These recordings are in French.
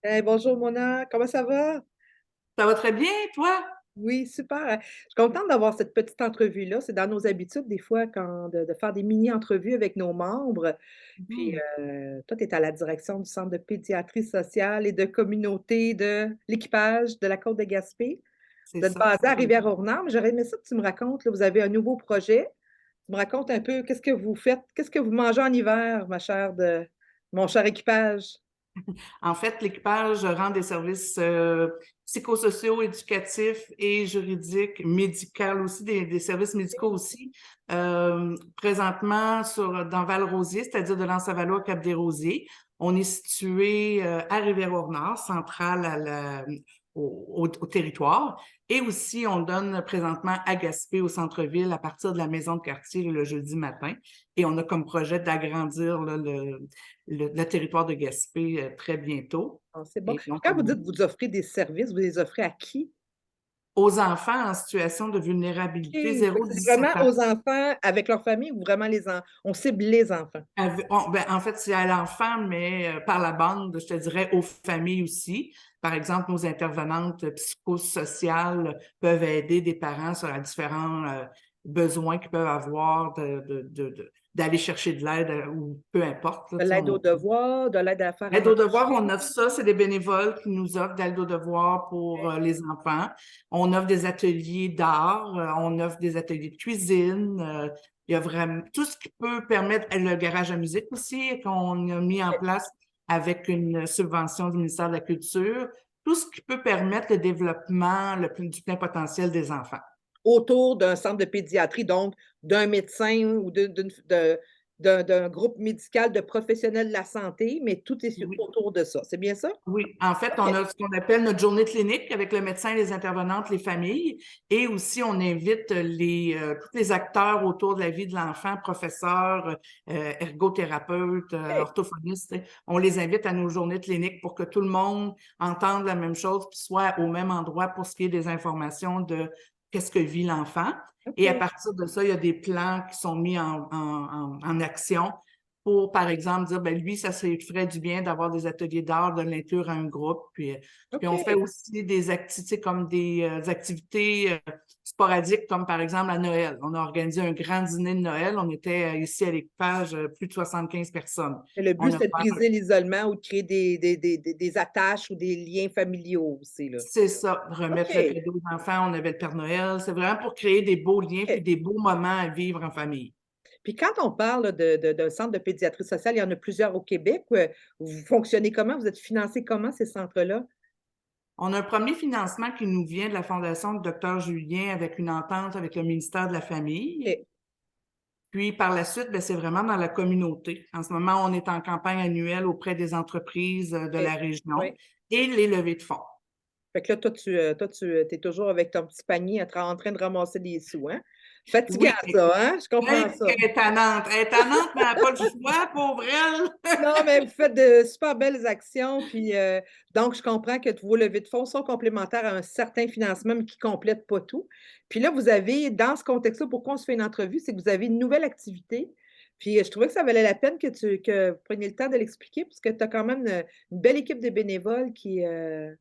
Hey, bonjour Mona, comment ça va? Ça va très bien, toi? Oui, super. Je suis contente d'avoir cette petite entrevue-là. C'est dans nos habitudes des fois quand de faire des mini-entrevues avec nos membres. Puis Mmh. toi, tu es à la direction du Centre de pédiatrie sociale et de communauté de l'équipage de la Côte de Gaspé. C'est Vous êtes ça. basé à Rivière-aux-Renards, mais j'aurais aimé ça que tu me racontes, là, vous avez un nouveau projet. Tu me racontes un peu qu'est-ce que vous faites, qu'est-ce que vous mangez en hiver, ma chère mon cher équipage? En fait, l'équipage rend des services psychosociaux, éducatifs et juridiques, médicaux aussi, des services médicaux aussi. Présentement, dans Val-Rosier, c'est-à-dire de l'Anse-à-Valois à Cap-des-Rosiers, on est situé à Rivière-au-Nord, centrale au territoire. Et aussi, on donne présentement à Gaspé, au centre-ville, à partir de la maison de quartier le jeudi matin. Et on a comme projet d'agrandir là, le territoire de Gaspé très bientôt. Ah, c'est bon. Et Puis donc, quand vous dites vous offrez des services, vous les offrez à qui? aux enfants en situation de OK. vulnérabilité, Fait que c'est vraiment 0-17 ans. aux enfants avec leur famille ou vraiment on cible les enfants? En fait, c'est à l'enfant, mais par la bande, je te dirais aux familles aussi. Par exemple, nos intervenantes psychosociales peuvent aider des parents sur les différents besoins qu'ils peuvent avoir d'aller chercher de l'aide ou peu importe. Là, De tu sais, l'aide aux devoirs, de l'aide à faire à l'aide aux devoirs, manger? on offre ça. C'est des bénévoles qui nous offrent d'aide aux devoirs pour les enfants. On offre des ateliers d'art, on offre des ateliers de cuisine. Il y a vraiment tout ce qui peut permettre le garage à musique aussi, qu'on a mis en place avec une subvention du ministère de la Culture. Tout ce qui peut permettre le développement du plein potentiel des enfants. Autour d'un centre de pédiatrie, donc d'un médecin ou d'un groupe médical de professionnels de la santé, mais tout est Oui. autour de ça. C'est bien ça? Oui, en fait, on OK. a ce qu'on appelle notre journée clinique avec le médecin, les intervenantes, les familles. Et aussi, on invite tous les acteurs autour de la vie de l'enfant, professeurs, ergothérapeutes, OK. orthophonistes. On les invite à nos journées cliniques pour que tout le monde entende la même chose puis soit au même endroit pour ce qui est des informations de qu'est-ce que vit l'enfant. Et à OK. partir de ça, il y a des plans qui sont mis en action pour, par exemple, dire, ben lui, ça se ferait du bien d'avoir des ateliers d'art, de l'inclure à un groupe. Puis on fait OK. aussi des activités comme des activités sporadiques, comme par exemple à Noël. On a organisé un grand dîner de Noël. On était ici à l'équipage, plus de 75 personnes. Et le On but, a c'est de fait, briser l'isolement ou de créer des attaches ou des liens familiaux aussi, là. c'est ça, remettre le OK. cadeau aux enfants. On avait le Père Noël. C'est vraiment pour créer des beaux liens puis OK. des beaux moments à vivre en famille. Puis quand on parle d'un centre de pédiatrie sociale, il y en a plusieurs au Québec. Vous fonctionnez comment? Vous êtes financés comment, ces centres-là? On a un premier financement qui nous vient de la Fondation de Dr Julien avec une entente avec le ministère de la Famille. OK. Puis par la suite, ben, c'est vraiment dans la communauté. En ce moment, on est en campagne annuelle auprès des entreprises de OK. la région Oui. et les levées de fonds. Fait que là, toi, tu es toujours avec ton petit panier en train de ramasser des sous, hein? Fatigant Oui, ça, hein? Je comprends elle ça. est tannante. Elle est tannante, mais elle n'a pas le choix, pauvre elle. Non, mais vous faites de super belles actions, puis donc je comprends que vos levées de fonds sont complémentaires à un certain financement, mais qui ne complètent pas tout. Puis là, vous avez dans ce contexte-là, pourquoi on se fait une entrevue, c'est que vous avez une nouvelle activité. Puis je trouvais que ça valait la peine que vous preniez le temps de l'expliquer, parce que tu as quand même une belle équipe de bénévoles qui est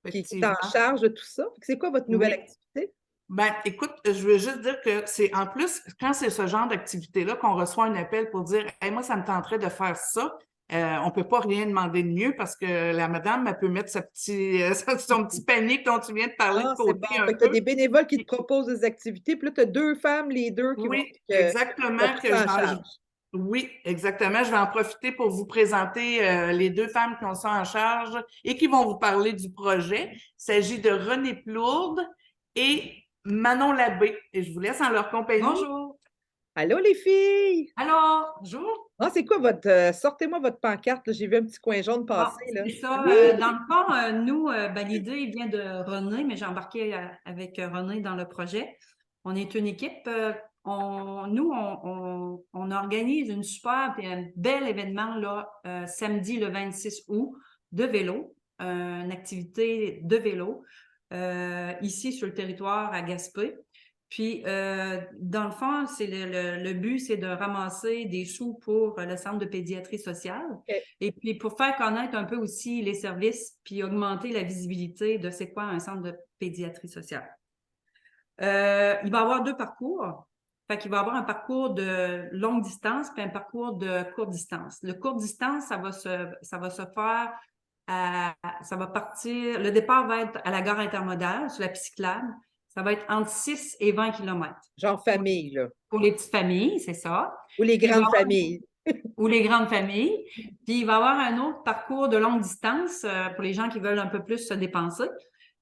en Effectivement. charge de tout ça. Fait que c'est quoi votre nouvelle Oui. activité? Ben, écoute, je veux juste dire que c'est en plus, quand c'est ce genre d'activité-là qu'on reçoit un appel pour dire hey, moi, ça me tenterait de faire ça, on peut pas rien demander de mieux parce que la madame, elle peut mettre son petit panier dont tu viens de parler de Ah, c'est côté bon. un Fait que tu as peu. des bénévoles qui te proposent des activités, puis là, tu as 2 femmes, les 2 qui vont Oui, qui ont exactement. pris ça en charge. Oui, exactement. Je vais en profiter pour vous présenter les deux femmes qui ont ça en charge et qui vont vous parler du projet. Il s'agit de Renée Plourde et Manon Labbé. Et je vous laisse en leur compagnie. Bonjour. Allô les filles? Alors, bonjour. Ah, c'est quoi votre sortez-moi votre pancarte, là, j'ai vu un petit coin jaune Bon, passer, là. c'est ça. Oui! Dans le fond, nous, ben, l'idée vient de René, mais j'ai embarqué avec René dans le projet. On est une équipe. On organise une super et un bel événement là, samedi le 26 août de vélo, une activité de vélo ici sur le territoire à Gaspé. Puis, dans le fond, le but, c'est de ramasser des sous pour le Centre de pédiatrie sociale. OK. Et puis, pour faire connaître un peu aussi les services, puis augmenter la visibilité de c'est quoi un centre de pédiatrie sociale. Il va y avoir 2 parcours. Fait qu'il va y avoir un parcours de longue distance puis un parcours de courte distance. Le courte distance, ça va se faire ça va partir, le départ va être à la gare intermodale, sur la piste cyclable. Ça va être entre 6 et 20 km. Genre famille, là. Pour les petites familles, c'est ça. Ou les Puis il va y grandes avoir- familles. Ou les grandes familles. Puis il va y avoir un autre parcours de longue distance pour les gens qui veulent un peu plus se dépenser.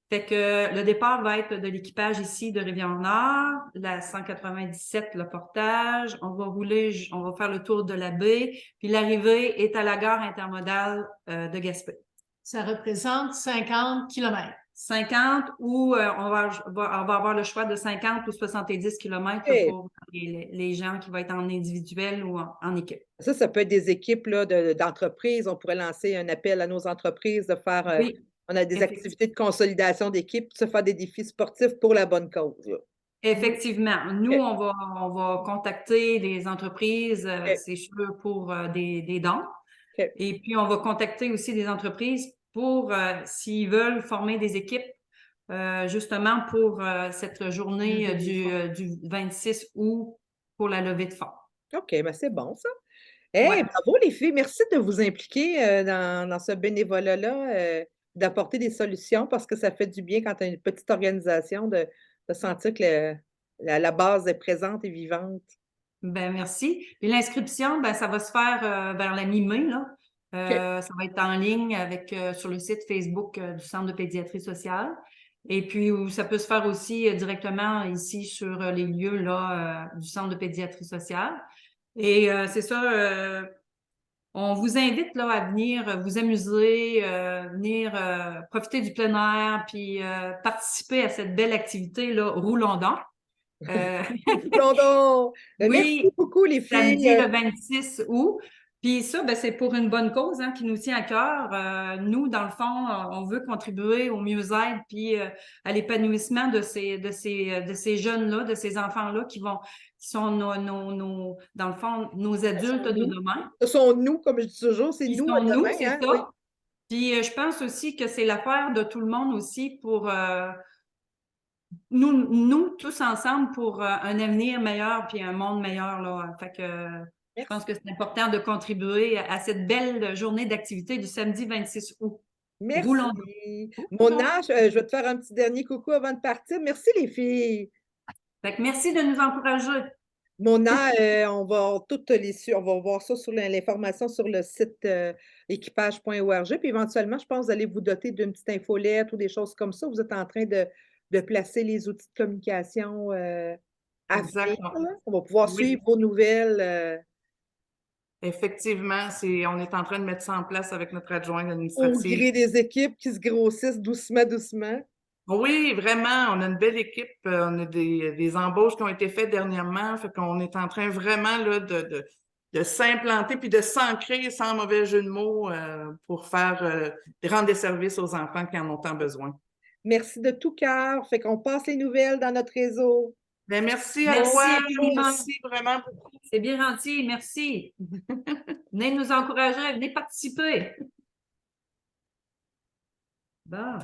Fait que le départ va être de l'équipage ici de Rivière-Nord, la 197, le portage. On va rouler, on va faire le tour de la baie, puis l'arrivée est à la gare intermodale de Gaspé. Ça représente 50 km. 50 ou on va avoir le choix de 50 ou 70 km OK. pour les gens qui vont être en individuel ou en équipe. Ça peut être des équipes là, d'entreprises. On pourrait lancer un appel à nos entreprises de faire. Oui, On a des effectivement. activités de consolidation d'équipes, se faire des défis sportifs pour la bonne cause, là. Effectivement. Nous, OK. on va contacter des entreprises, OK. c'est sûr, pour des dons. OK. Et puis, on va contacter aussi des entreprises pour, s'ils veulent former des équipes, justement pour cette journée du 26 août pour la levée de fonds. OK, ben c'est bon ça. Hey, Ouais. bravo les filles, merci de vous impliquer dans ce bénévolat-là, d'apporter des solutions parce que ça fait du bien quand tu as une petite organisation de sentir que la base est présente et vivante. Ben merci. Puis l'inscription, ben ça va se faire vers la mi-mai, là. OK. Ça va être en ligne avec sur le site Facebook du Centre de pédiatrie sociale. Et puis, ça peut se faire aussi directement ici sur les lieux là, du Centre de pédiatrie sociale. Et c'est ça, on vous invite là, à venir vous amuser, venir profiter du plein air, puis participer à cette belle activité là, Roulons donc. Pardon! Merci Oui, beaucoup les samedi filles. le 26 août. Puis ça, ben, c'est pour une bonne cause qui nous tient à cœur. Nous, dans le fond, on veut contribuer au mieux-être puis à l'épanouissement de ces jeunes-là, de ces enfants-là qui sont dans le fond, nos adultes de demain. Ce sont nous, comme je dis toujours, c'est Qui nous à sont nous, demain, c'est hein? ça. Oui. Puis je pense aussi que c'est l'affaire de tout le monde aussi pour nous tous ensemble pour un avenir meilleur puis un monde meilleur là. Fait que je pense que c'est important de contribuer à cette belle journée d'activité du samedi 26 août. Roulons. Merci. Mona, je vais te faire un petit dernier coucou avant de partir. Merci les filles. Fait que merci de nous encourager. Mona, on va on va voir ça sur l'information sur le site équipage.org. Puis éventuellement, je pense que vous allez vous doter d'une petite infolette ou des choses comme ça. Vous êtes en train de placer les outils de communication à venir, Exactement. là. On va pouvoir Oui. suivre vos nouvelles. Effectivement, on est en train de mettre ça en place avec notre adjointe Au administrative. gré des équipes qui se grossissent doucement, doucement. Oui, vraiment, on a une belle équipe. On a des embauches qui ont été faites dernièrement. Fait qu'on est en train vraiment là, de s'implanter puis de s'ancrer sans mauvais jeu de mots pour rendre des services aux enfants qui en ont tant besoin. Merci de tout cœur. Fait qu'on passe les nouvelles dans notre réseau. Bien, merci à Merci toi. infiniment. Merci vraiment beaucoup. C'est bien gentil, merci. Venez nous encourager, venez participer. Bon.